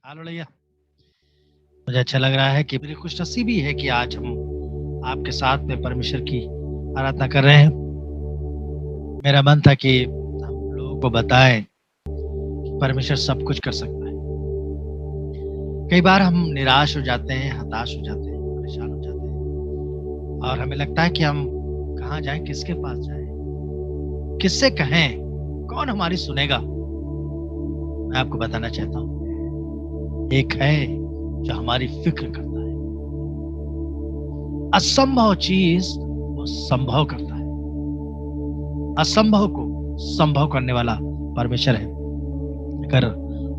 Hello भैया। मुझे अच्छा लग रहा है कि मेरी खुशनसीबी है कि आज हम आपके साथ में परमेश्वर की आराधना कर रहे हैं। मेरा मन था कि हम लोगों को बताएं कि परमेश्वर सब कुछ कर सकता है। कई बार हम निराश हो जाते हैं, हताश हो जाते हैं, परेशान हो जाते हैं और हमें लगता है कि हम कहाँ जाएं, किसके पास जाएं, किससे कहें, कौन हमारी सुनेगा। मैं आपको बताना चाहता हूँ, एक है जो हमारी फिक्र करता है। असंभव चीज वो संभव करता है। असंभव को संभव करने वाला परमेश्वर है। अगर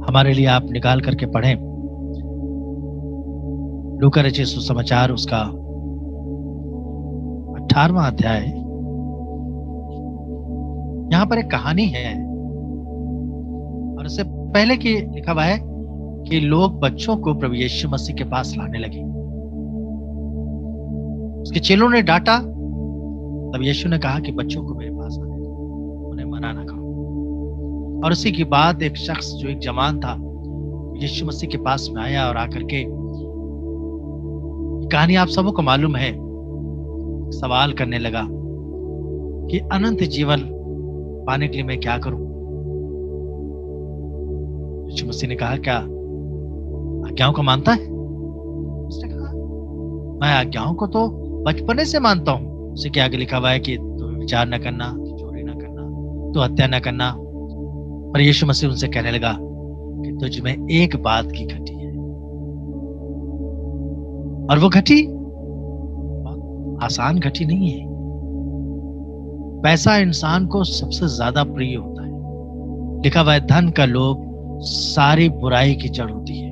हमारे लिए आप निकाल करके पढ़ें लूका रचित सुसमाचार उसका 18वां अध्याय, यहाँ पर एक कहानी है और उससे पहले की लिखा हुआ है कि लोग बच्चों को प्रभु यीशु मसीह के पास लाने लगे। उसके चेलों ने डांटा, तब यीशु ने कहा कि बच्चों को मेरे पास आने दो, उन्हें मना ना करो। और उसी के बाद एक शख्स जो एक जवान था यीशु मसीह के पास में आया और आकर के, कहानी आप सबको मालूम है, सवाल करने लगा कि अनंत जीवन पाने के लिए मैं क्या करूं। यीशु मसीह ने कहा, क्या आज्ञाओं को मानता है? उसने कहा, मैं आज्ञाओं को तो बचपने से मानता हूं। उसे के आगे लिखा हुआ है कि तू विचार न करना, तू चोरी न करना, तू हत्या न करना। पर यीशु मसीह उनसे कहने लगा कि तुझ में एक बात की घटी है, और वो घटी बहुत आसान घटी नहीं है। पैसा इंसान को सबसे ज्यादा प्रिय होता है। लिखा हुआ है, धन का लोभ सारी बुराई की जड़ होती है।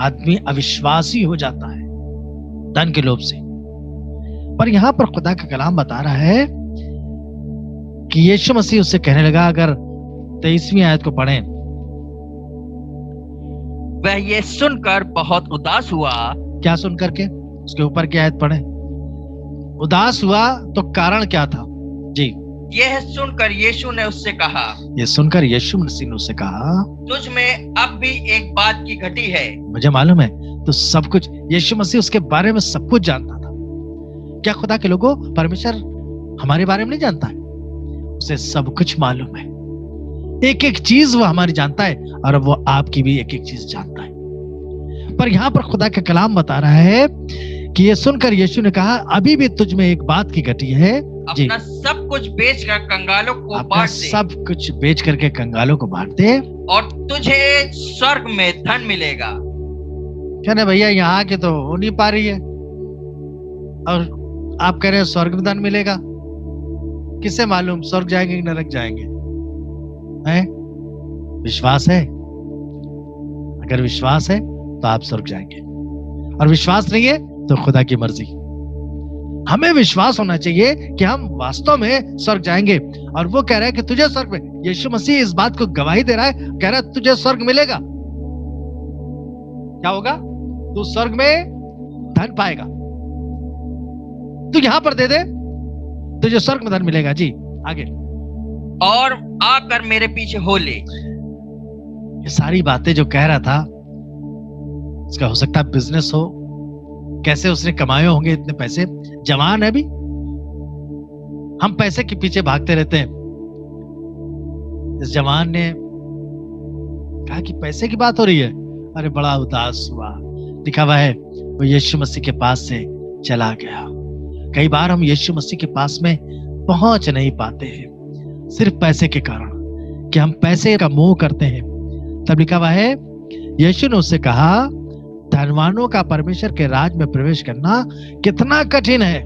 आदमी अविश्वासी हो जाता है धन के लोभ से। पर यहां पर खुदा का कलाम बता रहा है कि यीशु मसीह उससे कहने लगा, अगर 23वीं आयत को पढ़ें, वह ये सुनकर बहुत उदास हुआ। क्या सुनकर के? उसके ऊपर की आयत पढ़ें। उदास हुआ तो कारण क्या था? जी, यह सुनकर यीशु ने उससे कहा, ये सुनकर यीशु मसीह ने उससे कहा, तुझ में अब भी एक बात की घटी है। मुझे मालूम है तो सब कुछ। यीशु मसीह उसके बारे में सब कुछ जानता था। क्या खुदा के लोगों, परमेश्वर हमारे बारे में नहीं जानता है? उसे सब कुछ मालूम है। एक एक चीज वो हमारी जानता है और वो आपकी भी एक एक चीज जानता है। पर यहाँ पर खुदा का कलाम बता रहा है कि ये सुनकर यीशु ने कहा, अभी भी तुझ में एक बात की घटी है। अपना सब कुछ बेचकर कंगालों को बांट दे, सब कुछ बेच करके कंगालों को बांट दे, और तुझे स्वर्ग में धन मिलेगा। क्या ना भैया, यहाँ के तो हो नहीं पा रही है और आप कह रहे हैं स्वर्ग में धन मिलेगा। किसे मालूम स्वर्ग जाएंगे कि नरक जाएंगे? है? विश्वास है? अगर विश्वास है तो आप स्वर्ग जाएंगे, और विश्वास नहीं है तो खुदा की मर्जी। हमें विश्वास होना चाहिए कि हम वास्तव में स्वर्ग जाएंगे। और वो कह रहा है कि तुझे स्वर्ग में, यीशु मसीह इस बात को गवाही दे रहा है, कह रहा है तुझे स्वर्ग मिलेगा। क्या होगा? तू स्वर्ग में धन पाएगा। तू यहां पर दे दे, तुझे स्वर्ग में धन मिलेगा। जी आगे, और आकर मेरे पीछे हो ले। ये सारी बातें जो कह रहा था, इसका हो सकता है बिजनेस हो, कैसे उसने कमाए होंगे इतने पैसे। जवान है भी, हम पैसे के पीछे भागते रहते हैं। इस जवान ने कहा कि पैसे की बात हो रही है। अरे बड़ा उदास हुआ। लिखा हुआ है वो यीशु मसीह के पास से चला गया। कई बार हम यीशु मसीह के पास में पहुंच नहीं पाते हैं सिर्फ पैसे के कारण, कि हम पैसे का मोह करते हैं। तब लिखा हुआ है, यीशु ने उससे कहा, धनवानों का परमेश्वर के राज में प्रवेश करना कितना कठिन है।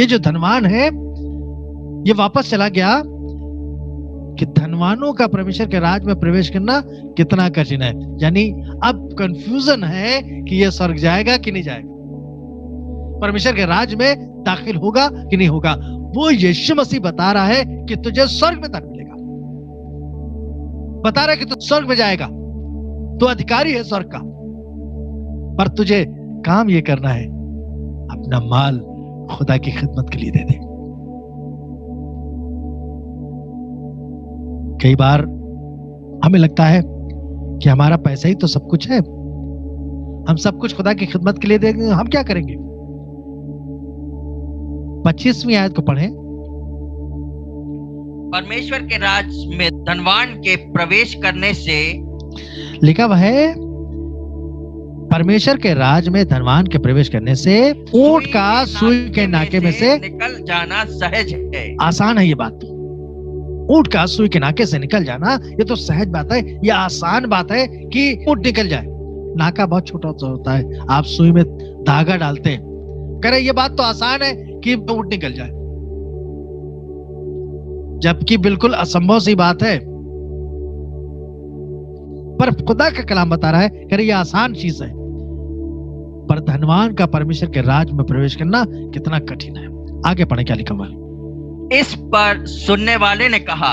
ये जो धनवान है ये वापस चला गया कि धनवानों का परमेश्वर के राज में प्रवेश करना कितना कठिन है। यानी अब कंफ्यूजन है कि ये स्वर्ग जाएगा कि नहीं जाएगा, परमेश्वर के राज में दाखिल होगा कि नहीं होगा। वो यीशु मसीह बता रहा है कि तुझे स्वर्ग में धन मिलेगा। बता रहा है कि तू स्वर्ग में जाएगा, तू अधिकारी है स्वर्ग का। पर तुझे काम ये करना है, अपना माल खुदा की खिदमत के लिए दे दे। कई बार हमें लगता है कि हमारा पैसा ही तो सब कुछ है, हम सब कुछ खुदा की खिदमत के लिए देंगे, हम क्या करेंगे? 25वीं आयत को पढ़ें। परमेश्वर के राज में धनवान के प्रवेश करने से, लिखा हुआ है परमेश्वर के राज में धनवान के प्रवेश करने से ऊंट का सुई के नाके में से निकल जाना सहज है। आसान है ये बात। ऊंट का सुई के नाके से निकल जाना ये तो सहज बात है, ये आसान बात है कि ऊंट निकल जाए। नाका बहुत छोटा होता है, आप सुई में धागा डालते हैं, कह रहे ये बात तो आसान है कि ऊंट निकल जाए, जबकि बिल्कुल असंभव सी बात है। पर खुदा का कलाम बता रहा है, कह रहे ये आसान चीज है, पर धनवान का परमेश्वर के राज में प्रवेश करना कितना कठिन है। आगे पढ़े क्या लिखा हुआ है। इस पर सुनने वाले ने कहा,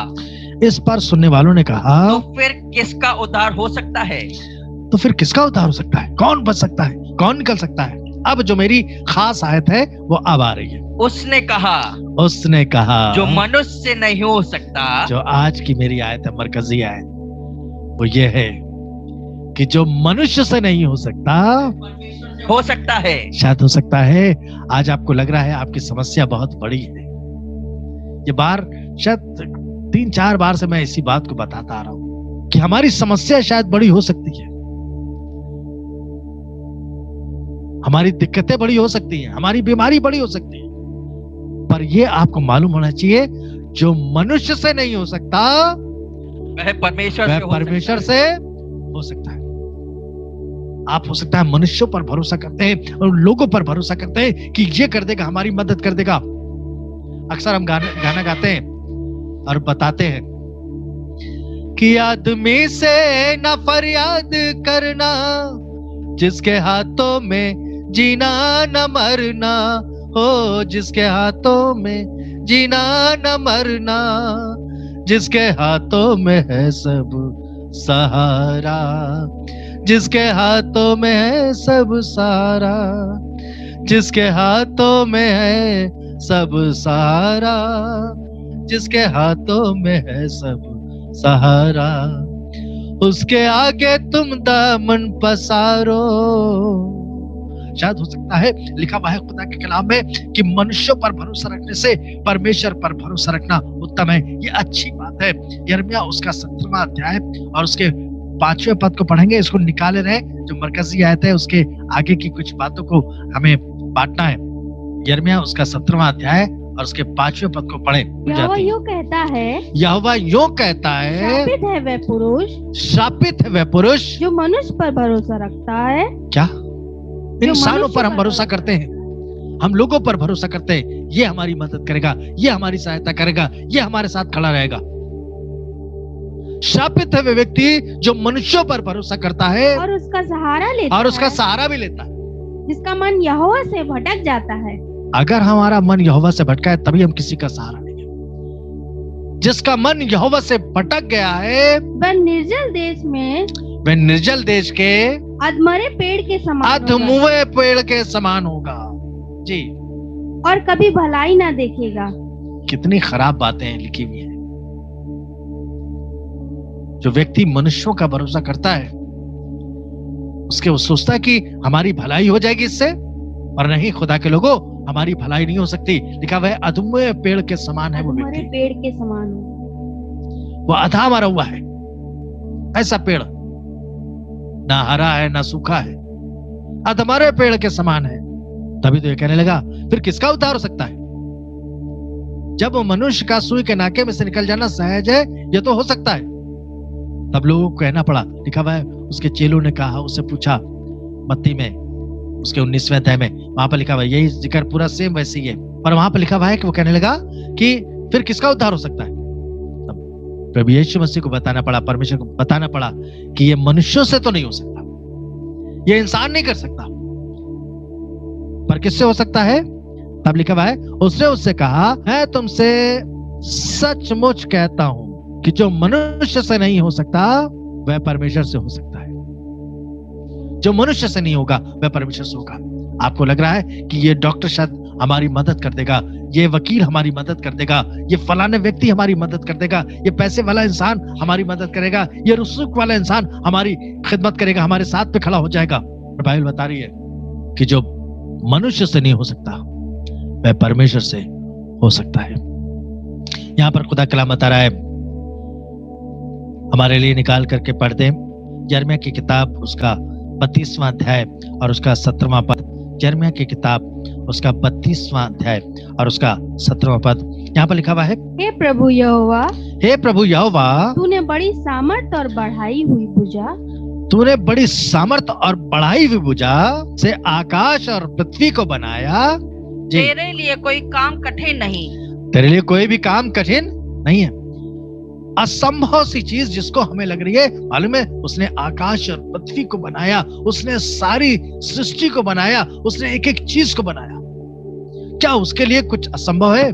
इस पर सुनने वालों ने कहा, तो फिर किसका उद्धार हो सकता है? तो फिर किसका उद्धार हो सकता है? कौन बच सकता है? कौन निकल सकता है? अब जो मेरी खास आयत है वो अब आ रही है। उसने कहा जो मनुष्य से नहीं हो सकता। जो आज की मेरी आयत है, मरकजी आयत, वो ये है कि जो मनुष्य से नहीं हो सकता, हो सकता है। शायद हो सकता है आज आपको लग रहा है आपकी समस्या बहुत बड़ी है। ये बार शायद 3-4 बार से मैं इसी बात को बताता आ रहा हूं कि हमारी समस्या शायद बड़ी हो सकती है, हमारी दिक्कतें बड़ी हो सकती हैं, हमारी बीमारी बड़ी हो सकती है, पर यह आपको मालूम होना चाहिए जो मनुष्य से नहीं हो सकता वह परमेश्वर से हो सकता है। आप हो सकता है मनुष्यों पर भरोसा करते हैं और लोगों पर भरोसा करते हैं कि ये कर देगा, हमारी मदद कर देगा। अक्सर हम गाना गाते हैं और बताते हैं कि आदमी से ना फरियाद करना, जिसके हाथों में जीना न मरना हो, जिसके हाथों में जीना न मरना, जिसके हाथों में है सब सहारा, जिसके हाथों में है सब सहारा, जिसके हाथों में है सब सहारा, जिसके हाथों में है सब सहारा, उसके आगे तुम दामन पसारो। शायद हो सकता है लिखा हुआ है खुदा के कलाम में कि मनुष्यों पर भरोसा रखने से परमेश्वर पर भरोसा रखना उत्तम है। ये अच्छी बात है। यिर्मयाह उसका 17वां अध्याय और उसके 5वें पद को पढ़ेंगे। इसको निकाले रहे, जो मरकजी आयत है उसके आगे की कुछ बातों को हमें बांटना है। यिर्मयाह उसका 17वां अध्याय और उसके 5वें पद को पढ़े। यहोवा यूं कहता है, श्रापित है वह पुरुष, श्रापित है वह पुरुष जो मनुष्य पर भरोसा रखता है। क्या इंसानों पर हम भरोसा करते हैं, हम लोगों पर भरोसा करते हैं, ये हमारी मदद करेगा, ये हमारी सहायता करेगा, ये हमारे साथ खड़ा रहेगा। शापित है वह व्यक्ति जो मनुष्यों पर भरोसा करता है और उसका सहारा भी लेता है, जिसका मन यहोवा से भटक जाता है। अगर हमारा मन यहोवा से भटका है तभी हम किसी का सहारा लेंगे। जिसका मन यहोवा से भटक गया है वह निर्जल देश के अधमरे पेड़ के समान होगा जी, और कभी भलाई ना देखेगा। कितनी खराब बातें लिखी हुई है। जो व्यक्ति मनुष्यों का भरोसा करता है उसके वो सोचता है कि हमारी भलाई हो जाएगी इससे, और नहीं, खुदा के लोगों, हमारी भलाई नहीं हो सकती। लिखा हुआ है अधमरे पेड़ के समान है वो व्यक्ति, पेड़ के समान, वो आधा मरा हुआ है। ऐसा पेड़ ना हरा है ना सूखा है, अधमरे पेड़ के समान है। तभी तो ये कहने लगा फिर किसका उद्धार हो सकता है? जब वो मनुष्य का सुई के नाके में से निकल जाना सहज है, ये तो हो सकता है। तब लोगों को कहना पड़ा। लिखा हुआ है उसके चेलों ने कहा, उससे पूछा मत्ती में उसके 19वें अध्याय में, वहां पर लिखा हुआ है, यही जिक्र पूरा सेम वैसे ही है, पर वहां पर लिखा हुआ है कि वो कहने लगा कि फिर किसका उद्धार हो सकता है? प्रभु यीशु मसीह को बताना पड़ा, परमेश्वर को बताना पड़ा कि ये मनुष्यों से तो नहीं हो सकता, ये इंसान नहीं कर सकता, पर किससे हो सकता है? तब लिखा हुआ है उसने उससे कहा, मैं तुमसे सचमुच कहता हूं कि जो मनुष्य से नहीं हो सकता वह परमेश्वर से हो सकता है। जो मनुष्य से नहीं होगा वह परमेश्वर से होगा। आपको लग रहा है कि ये डॉक्टर शायद हमारी मदद कर देगा, ये वकील हमारी मदद कर देगा, ये फलाने व्यक्ति हमारी मदद कर देगा, ये पैसे वाला इंसान हमारी मदद करेगा, ये रुसूख वाला इंसान हमारी खिदमत करेगा, हमारे साथ पे खड़ा हो जाएगा। बाइबल बता रही है कि जो मनुष्य से नहीं हो सकता वह परमेश्वर से हो सकता है। यहां पर खुदा कलाम बता रहा है, हमारे लिए निकाल करके पढ़ दे यिर्मयाह की किताब उसका 32वां अध्याय और उसका 17वां पद। यिर्मयाह की किताब उसका 32वां अध्याय और उसका 17वां पद। यहाँ पर लिखा हुआ है, हे प्रभु यहोवा, हे प्रभु यहोवा, तूने बड़ी सामर्थ और बढ़ाई हुई भुजा, तूने बड़ी सामर्थ और बढ़ाई हुई भुजा से आकाश और पृथ्वी को बनाया। तेरे लिए कोई काम कठिन नहीं, तेरे लिए कोई भी काम कठिन नहीं है। असंभव सी चीज जिसको हमें लग रही है, मालूम है, उसने आकाश और पृथ्वी को बनाया, उसने सारी सृष्टि को बनाया, उसने एक एक चीज को बनाया। क्या उसके लिए कुछ असंभव है?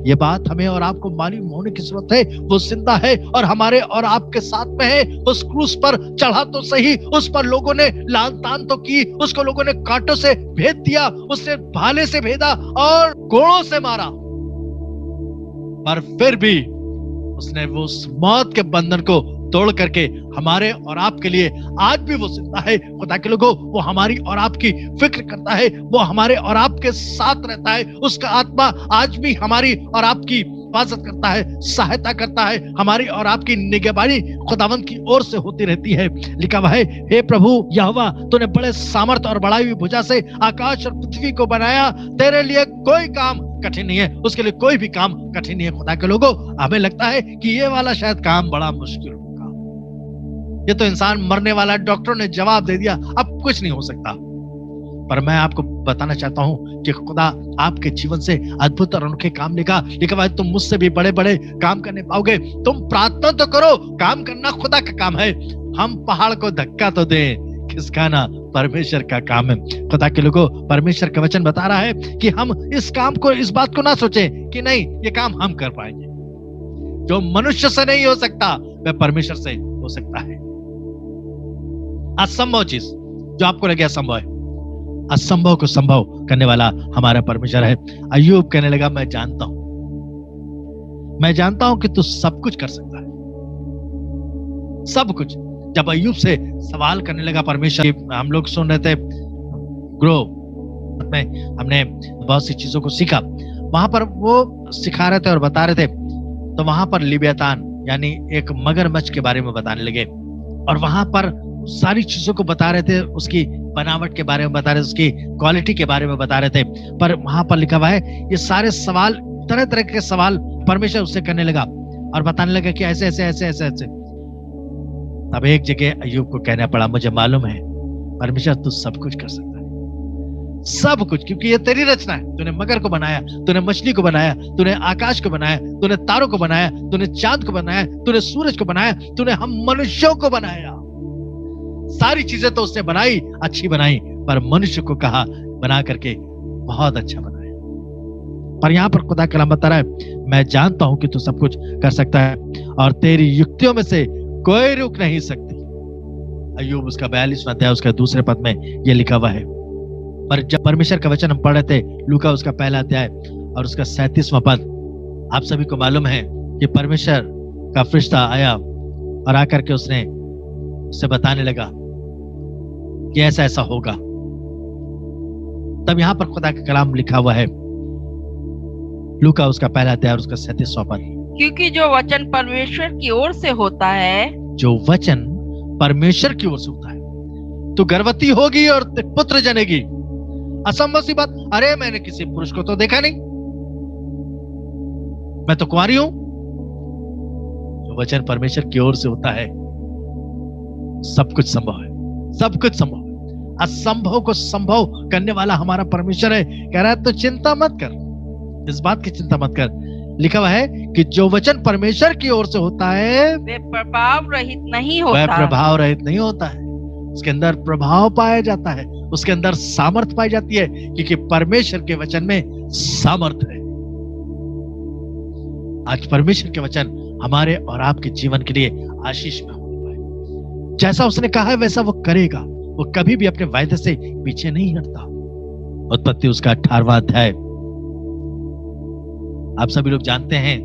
ये बात हमें और आपको मालूम होने की जरूरत है। वो जिंदा है और हमारे और आपके साथ में है। उस क्रूस पर चढ़ा तो सही, उस पर लोगों ने लान तान तो की, उसको लोगों ने कांटों से भेद दिया, उसने भाले से भेदा और कोड़ों से मारा, पर फिर भी उसने वो उस मौत के बंधन को तोड़ करके हमारे और आपके लिए आज भी वो जिंदा है। खुदा के लोगों, वो हमारी और आपकी फिक्र करता है, वो हमारे और आपके साथ रहता है। उसका आत्मा आज भी हमारी और आपकी हिफाजत करता है, सहायता करता है। हमारी और आपकी निगहबानी खुदावंद की ओर से होती रहती है। लिखा हुआ है, हे प्रभु यहोवा, तूने बड़े सामर्थ और बढ़ाई हुई भुजा से आकाश और पृथ्वी को बनाया। तेरे लिए कोई काम कठिन नहीं है, उसके लिए कोई भी काम कठिन नहीं है। खुदा के लोगों, हमें लगता है कि ये वाला शायद काम बड़ा मुश्किल होगा, ये तो इंसान मरने वाला, डॉक्टरों ने जवाब दे दिया, अब कुछ नहीं हो सकता। पर मैं आपको बताना चाहता हूं कि खुदा आपके जीवन से अद्भुत और अनोखे काम लेगा। लिखा हुआ है, तुम मुझसे भी बड़े बड़े काम करने पाओगे। तुम प्रार्थना तो करो, काम करना खुदा का काम है। हम पहाड़ को धक्का तो दें, किसका ना, परमेश्वर का काम है। खुदा के लोगों, परमेश्वर का वचन बता रहा है कि हम इस काम को, इस बात को ना सोचें कि नहीं ये काम हम कर पाएंगे। जो मनुष्य से नहीं हो सकता वह परमेश्वर से हो सकता है। असंभव चीज जो आपको लगे असंभव है, असंभव को संभव करने वाला हमारा परमेश्वर है। अय्यूब कहने लगा, मैं जानता हूं कि तू सब कुछ कर सकता है, सब कुछ। जब अय्यूब से सवाल करने लगा परमेश्वर, हम लोग सुन रहे थे ग्रो में, हमने बहुत सी चीजों को सीखा, वहां पर वो सिखा रहे थे और बता रहे थे, तो वहां पर लिव्यातान यानी एक मगरमच्छ के बारे में बताने लगे और वहां पर सारी चीजों को बता रहे थे, उसकी बनावट के बारे में बता रहे थे, उसकी क्वालिटी के बारे में बता रहे थे। पर वहां पर लिखा हुआ है, ये सारे सवाल, तरह तरह के सवाल परमेश्वर उससे करने लगा और बताने लगा कि ऐसे ऐसे ऐसे ऐसे ऐसे। तब एक जगह अय्यूब को कहना पड़ा, मुझे मालूम है परमेश्वर तू सब कुछ कर सकता है, सब कुछ, क्योंकि ये तेरी रचना है। तूने मगर को बनाया, तूने मछली को बनाया, तूने आकाश को बनाया, तूने तारों को बनाया, तूने चांद को बनाया, तूने सूरज को बनाया, तूने हम मनुष्यों को बनाया। सारी चीजें तो उसने बनाई, अच्छी बनाई, पर मनुष्य को कहा बना करके बहुत अच्छा बनाया। पर यहां पर खुदा कलाम बता रहा है, मैं जानता हूं कि तू सब कुछ कर सकता है और तेरी युक्तियों में से कोई रुक नहीं सकती। अय्यूब उसका 42वां अध्याय उसका दूसरे पद में यह लिखा हुआ है। पर जब परमेश्वर का वचन हम पढ़ रहे थे, लूका उसका पहला अध्याय और उसका 37वां पद, आप सभी को मालूम है कि परमेश्वर का फरिश्ता आया और आकर के उसने उससे बताने लगा कि ऐसा ऐसा होगा। तब यहां पर खुदा का कलाम लिखा हुआ है, लूका उसका पहला अध्याय उसका 37वां पद, क्योंकि जो वचन परमेश्वर की ओर से होता है, जो वचन परमेश्वर की ओर से होता है, तो गर्भवती होगी और पुत्र जनेगी। असंभव सी बात, अरे मैंने किसी पुरुष को तो देखा नहीं, मैं तो कुंवारी हूं। जो वचन परमेश्वर की ओर से होता है, सब कुछ संभव है, सब कुछ संभव है। असंभव को संभव करने वाला हमारा परमेश्वर है। कह रहा है तो चिंता मत कर, इस बात की चिंता मत कर। लिखा हुआ है कि जो वचन परमेश्वर की ओर से होता है वे प्रभाव रहित नहीं होता, वह प्रभाव रहित नहीं होता है। उसके अंदर प्रभाव पाया जाता है, उसके अंदर सामर्थ पाई जाती है, क्योंकि परमेश्वर के वचन में सामर्थ है। आज परमेश्वर के वचन हमारे और आपके जीवन के लिए आशीष में होने पाए। जैसा उसने कहा है वैसा वो करेगा। वो कभी भी अपने वायदे से पीछे नहीं हटता। उत्पत्ति उसका 18वां अध्याय। आप सभी लोग जानते हैं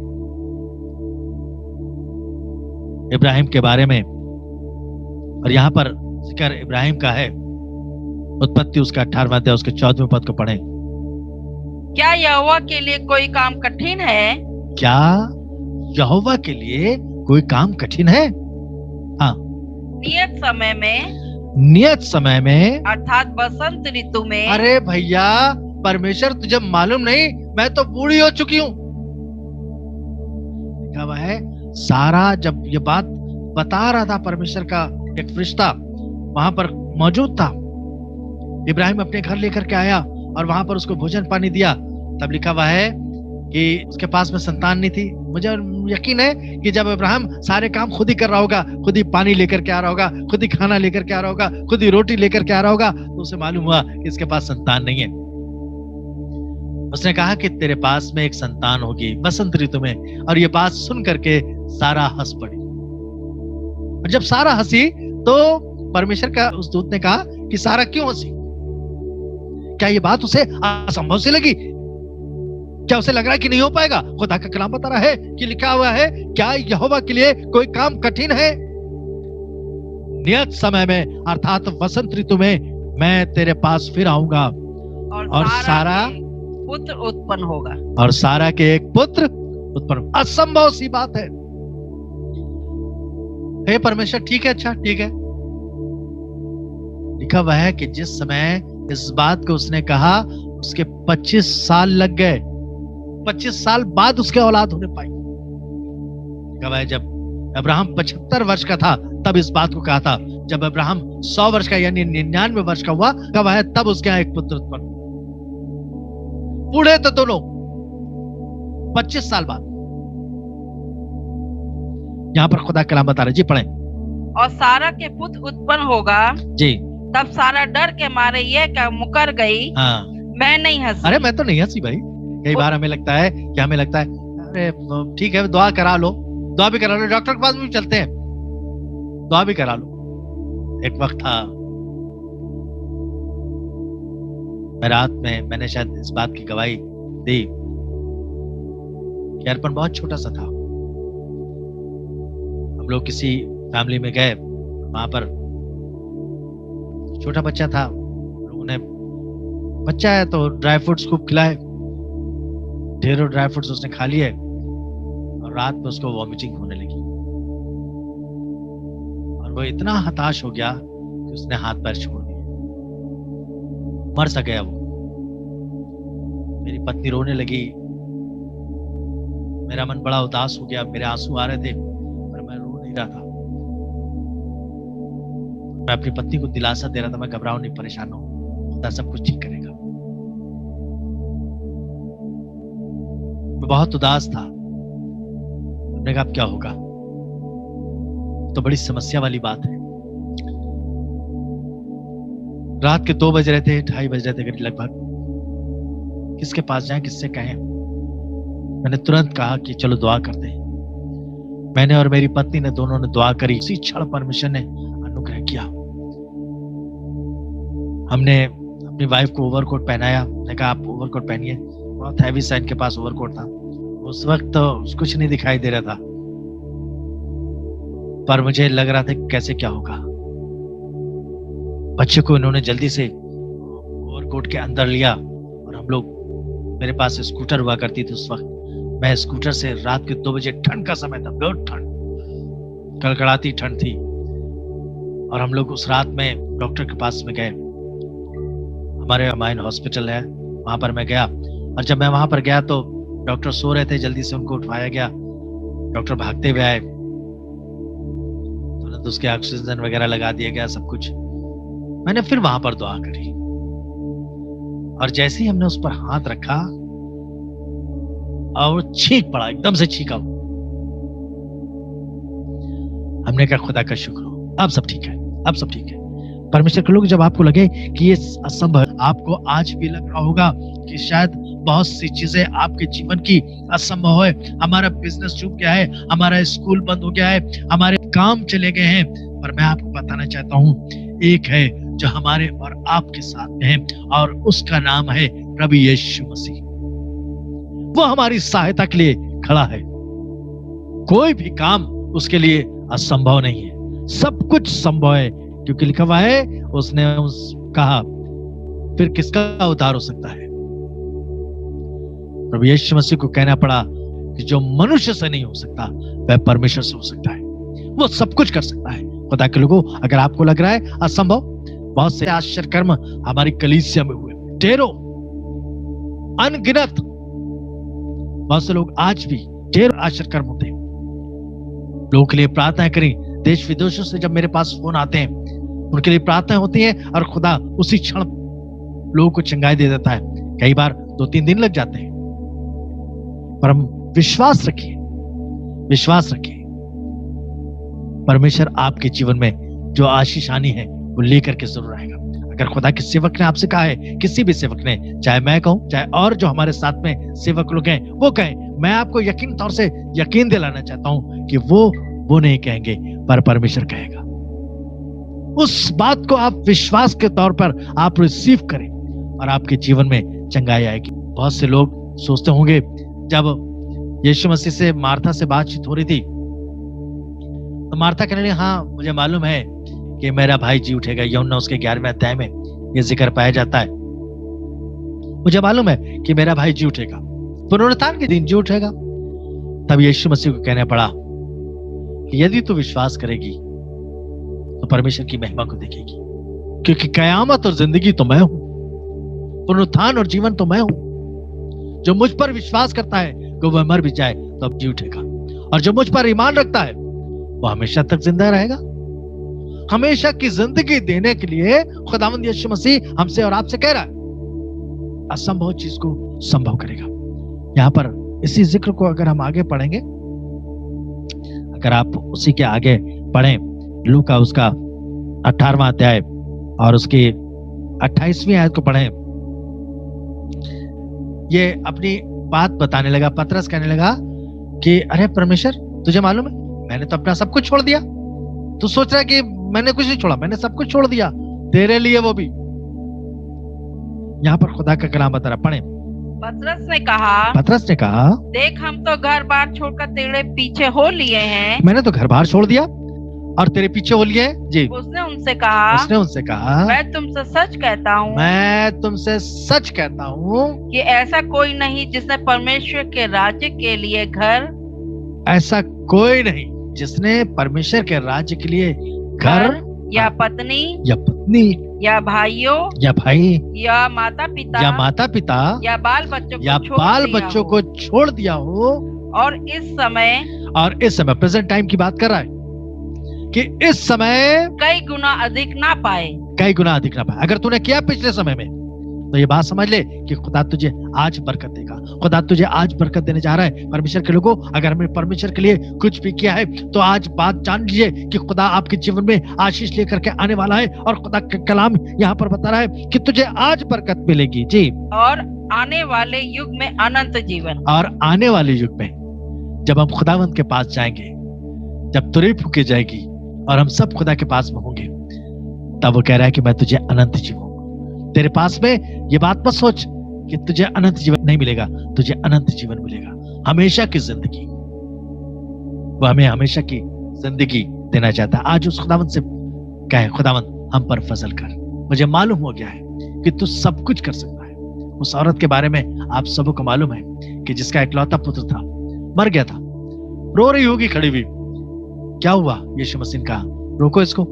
इब्राहिम के बारे में, और यहां पर जिक्र इब्राहिम का है। उत्पत्ति उसका 18वां अध्याय उसके 14वें पद को पढ़ें। क्या यहोवा के लिए कोई काम कठिन है? क्या यहोवा के लिए कोई काम कठिन है? हाँ। नियत समय में अर्थात बसंत ऋतु में। अरे भैया, परमेश्वर तुझे मालूम नहीं, मैं तो बूढ़ी हो चुकी हूँ। लिखा हुआ है, सारा जब ये बात बता रहा था, परमेश्वर का एक फरिश्ता वहां पर मौजूद था। इब्राहिम अपने घर लेकर के आया और वहां पर उसको भोजन पानी दिया। तब लिखा हुआ है कि उसके पास में संतान नहीं थी। मुझे यकीन है कि जब इब्राहिम सारे काम खुद ही कर रहा होगा, खुद ही पानी लेकर के आ रहा होगा, खुद ही खाना लेकर के आ रहा होगा, खुद ही रोटी लेकर के आ रहा होगा, तो उसे मालूम हुआ कि इसके पास संतान नहीं है। उसने कहा कि तेरे पास में एक संतान होगी बसंत ऋतु में। और ये बात सुन करके सारा हंस पड़ी। और जब सारा हंसी तो परमेश्वर का उस दूत ने कहा कि सारा क्यों हंसी? क्या ये बात उसे असंभव सी लगी? क्या उसे लग रहा है कि नहीं हो पाएगा? खुदा का कलाम बता रहा है कि लिखा हुआ है, क्या यहोवा के लिए कोई काम कठिन है? नियत समय में अर्थात वसंत ऋतु में मैं तेरे पास फिर आऊंगा और सारा पुत्र उत्पन्न होगा। और सारा के एक पुत्र उत्पन्न। असंभव सी बात है। हे परमेश्वर, ठीक है, अच्छा ठीक है। लिखा हुआ है कि जिस समय इस बात को उसने कहा, उसके 25 साल लग गए। 25 साल बाद उसके औलाद होने पाई। लिखा हुआ है जब अब्राहम 75 वर्ष का था तब इस बात को कहा था। जब अब्राहम 100 वर्ष का यानी 99 वर्ष का हुआ, कब है, तब उसके यहाँ एक पुत्र उत्पन्न। बूढ़े तो दोनों 25 साल बाद। यहां पर खुदा कलाम बता रहे, जी पढ़ें। और सारा के पुत्र उत्पन्न होगा जी। तब सारा डर के मारे ये क्या मुकर गई। हाँ। मैं नहीं हंसी। अरे मैं तो नहीं हंसी भाई। कई बार हमें लगता है अरे ठीक है, दुआ करा लो, दुआ भी करा लो, डॉक्टर के पास भी चलते हैं, दुआ भी करा लो। एक वक्त था, मैं रात में मैंने शायद इस बात की गवाही दी कि अर्पण बहुत छोटा सा था। हम लोग किसी फैमिली में गए, वहां पर छोटा बच्चा था। लोगों ने, बच्चा है तो ड्राई फ्रूट्स खूब खिलाए, ढेरों ड्राई फ्रूट्स उसने खा लिए और रात में उसको वॉमिटिंग होने लगी। और वो इतना हताश हो गया कि उसने हाथ पैर छोड़ दिए, मर सा गया वो। मेरी पत्नी रोने लगी, मेरा मन बड़ा उदास हो गया, मेरे आंसू आ रहे थे पर मैं रो नहीं रहा था। मैं अपनी पत्नी को दिलासा दे रहा था, मैं घबराओ नहीं, परेशान हो, खुदा सब कुछ ठीक करेगा। मैं बहुत उदास था। हमने कहा अब क्या होगा, तो बड़ी समस्या वाली बात है। रात के 2 बज रहे थे, 2:30 बज रहे थे करीब लगभग। किसके पास जाएं, किससे कहें? मैंने तुरंत कहा कि चलो दुआ करते हैं। मैंने और मेरी पत्नी ने दोनों ने दुआ करी। उसी क्षण परमेश्वर ने अनुग्रह किया। हमने अपनी वाइफ को ओवरकोट पहनाया। मैंने कहा आप ओवरकोट पहनिए। बहुत हैवी सा इनके पास ओवरकोट था। उस वक्त तो कुछ नहीं दिखाई दे रहा था, पर मुझे लग रहा था कैसे क्या होगा। बच्चे को इन्होंने जल्दी से ओवरकोट के अंदर लिया और हम लोग, मेरे पास स्कूटर हुआ करती थी उस वक्त, मैं स्कूटर से रात के 2 बजे, ठंड का समय था, बहुत ठंड, कड़कड़ाती ठंड थी, और हम लोग उस रात में डॉक्टर के पास में गए। हमारे अमाइन हॉस्पिटल है, वहां पर मैं गया। और जब मैं वहां पर गया तो डॉक्टर सो रहे थे, जल्दी से उनको उठाया गया। डॉक्टर भागते हुए आए, तुरंत उसके ऑक्सीजन वगैरह लगा दिया गया, सब कुछ। मैंने फिर वहां पर दुआ करी और जैसे ही हमने उस पर हाथ रखा और वो छींक पड़ा, एकदम से छींका। हमने कहा खुदा का शुक्र हो, अब सब ठीक है, अब सब ठीक है। परमेश्वर के लोग, जब आपको लगे कि ये असंभव, आपको आज भी लग रहा होगा कि शायद बहुत सी चीजें आपके जीवन की असंभव है। हमारा बिजनेस डूब गया है, हमारा स्कूल बंद हो गया है, हमारे काम चले गए हैं, पर मैं आपको बताना चाहता हूँ, एक है जो हमारे और आपके साथ में है, और उसका नाम है प्रभु यीशु मसीह। वो हमारी सहायता के लिए खड़ा है। कोई भी काम उसके लिए असंभव नहीं है, सब कुछ संभव है, क्योंकि लिखा हुआ है, उसने कहा फिर किसका उद्धार हो सकता है। प्रभु यीशु मसीह को कहना पड़ा कि जो मनुष्य से नहीं हो सकता वह परमेश्वर से हो सकता है। वो सब कुछ कर सकता है। खुदा के लोगों, अगर आपको लग रहा है असंभव, बहुत से आश्चर्य कर्म हमारी कलीसिया में हुए, ढेरों, अनगिनत। बहुत से लोग आज भी ढेर आश्चर्य कर्म होते हैं। लोगों के लिए प्रार्थना करें। देश विदेशों से जब मेरे पास फोन आते हैं, उनके लिए प्रार्थना होती है और खुदा उसी क्षण लोगों को चंगाई दे देता है। कई बार 2-3 दिन लग जाते हैं, पर हम विश्वास रखिए, विश्वास रखिए। परमेश्वर आपके जीवन में जो आशीष आनी है वो लेकर के जरूर आएगा। अगर खुदा के सेवक ने आपसे कहा है, किसी भी सेवक ने, चाहे मैं कहूं, चाहे और जो हमारे साथ में सेवक लोग हैं वो कहें, मैं आपको यकीन तौर से यकीन दिलाना चाहता हूं कि वो नहीं कहेंगे, पर परमेश्वर कहेगा। उस बात को आप विश्वास के तौर पर आप रिसीव करें और आपके जीवन में चंगाई आएगी। बहुत से लोग सोचते होंगे, जब यीशु मसीह से मार्था से बातचीत हो रही थी तो मार्था कहने लगी, हाँ मुझे मालूम है कि मेरा भाई जी उठेगा। यूहन्ना उसके 11वें अध्याय में ये जिक्र पाया जाता है। मुझे मालूम है कि मेरा भाई जी उठेगा, पुनरुत्थान के दिन जी उठेगा। तब यीशु मसीह को कहना पड़ा कि यदि तू विश्वास करेगी तो परमेश्वर की महिमा को देखेगी, क्योंकि कयामत और जिंदगी तो मैं हूं, पुनरुत्थान और जीवन तो मैं हूं। जो मुझ पर विश्वास करता है कि वह मर भी जाए तो अब जी उठेगा, और जो मुझ पर ईमान रखता है वो हमेशा तक जिंदा रहेगा। हमेशा की जिंदगी देने के लिए खुदावंद यीशु मसीह हमसे और आपसे कह रहा है, असंभव चीज को संभव करेगा। यहां पर इसी जिक्र को अगर हम आगे पढ़ेंगे, अगर आप उसी के आगे पढ़ें, लूका उसका 18वां अध्याय और उसकी 28वीं आयत को पढ़ें, ये अपनी बात बताने लगा। पतरस कहने लगा कि अरे परमेश्वर, तुझे मालूम है मैंने तो अपना सब कुछ छोड़ दिया। तू सोच रहा है कि मैंने कुछ नहीं छोड़ा, मैंने सब कुछ छोड़ दिया तेरे लिए, वो भी। यहाँ पर खुदा का कलाम बता रहा, पढ़े। पतरस ने कहा, देख हम तो घर बार छोड़कर तेरे पीछे हो लिए हैं। मैंने तो घर बार छोड़ दिया और तेरे पीछे हो लिए जी। उसने उनसे कहा, मैं तुमसे सच कहता हूँ कि ऐसा कोई नहीं जिसने परमेश्वर के राज्य के लिए परमेश्वर के राज्य के लिए घर या पत्नी या भाइयों या भाई या माता पिता या बाल बच्चों को छोड़ दिया हो। और इस समय प्रेजेंट टाइम की बात कर रहा है कि इस समय कई गुना अधिक ना पाए। अगर तूने किया पिछले समय में तो ये बात समझ ले कि खुदा तुझे आज बरकत देगा। खुदा तुझे आज बरकत देने जा रहा है। परमेश्वर के लोगों, अगर हमने परमेश्वर के लिए कुछ भी किया है तो आज बात जान लीजिए कि खुदा आपके जीवन में आशीष लेकर के आने वाला है। और खुदा का कलाम यहाँ पर बता रहा है कि तुझे आज बरकत मिलेगी जी, और आने वाले युग में अनंत जीवन। और आने वाले युग में जब हम खुदावंत के पास जाएंगे, जब तुरही फूकी जाएगी और हम सब खुदा के पास में होंगे, तब वो कह रहा है कि मैं तुझे अनंत जीवन। तेरे पास में ये बात मत सोच कि तुझे अनंत जीवन नहीं मिलेगा, तुझे अनंत जीवन मिलेगा, हमेशा की जिंदगी। वो हमें हमेशा की जिंदगी देना चाहता है। आज उस खुदावंत से कहे, खुदावंत हम पर फजल कर। मुझे मालूम हो गया है कि तू सब कुछ कर सकता है। उस औरत के बारे में आप सबको मालूम है कि जिसका इकलौता पुत्र था, मर गया था, रो रही होगी खड़ी हुई। क्या हुआ? यीशु मसीह ने कहा, रोको इसको।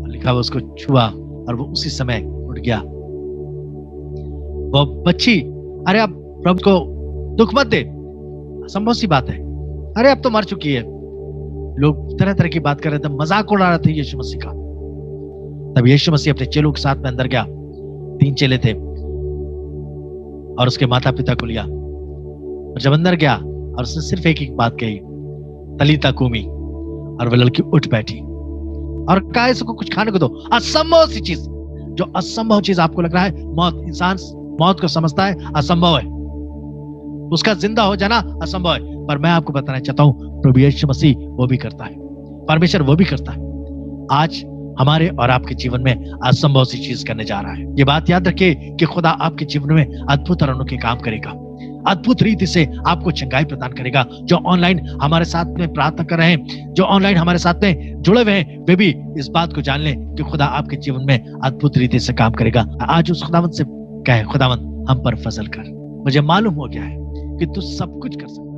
लिखा वो उसको छुआ और वो उसी समय उठ गया। वो बच्ची, अरे अब प्रभु को दुख मत दे, असंभव सी बात है, अरे अब तो मर चुकी है। लोग तरह तरह की बात कर रहे थे, मजाक उड़ा रहे थे यीशु मसीह का। तब यीशु मसीह अपने चेलों के साथ में अंदर गया। 3 चेले थे और उसके माता पिता को लिया, और जब अंदर गया और उसने सिर्फ एक बात कही, तलीता कूमी, और वह लड़की उठ बैठी और कहा इसको कुछ खाने को दो। असंभव सी चीज, जो असंभव चीज आपको लग रहा है, मौत, इंसान मौत को समझता है असंभव है, उसका जिंदा हो जाना असंभव है, पर मैं आपको बताना चाहता हूं प्रभु यीशु मसीह वो भी करता है, परमेश्वर वो भी करता है। आज हमारे और आपके जीवन में असंभव सी चीज करने जा रहा है। ये बात याद रखिए कि खुदा आपके जीवन में अद्भुत और अनोखे काम करेगा, अद्भुत रीति से आपको चंगाई प्रदान करेगा। जो ऑनलाइन हमारे साथ में प्रार्थना कर रहे हैं, जो ऑनलाइन हमारे साथ में जुड़े हुए हैं, वे भी इस बात को जान लें कि खुदा आपके जीवन में अद्भुत रीति से काम करेगा। आज उस खुदावंत से कहे, खुदावंत हम पर फजल कर, मुझे मालूम हो गया है कि तू सब कुछ कर सकता है।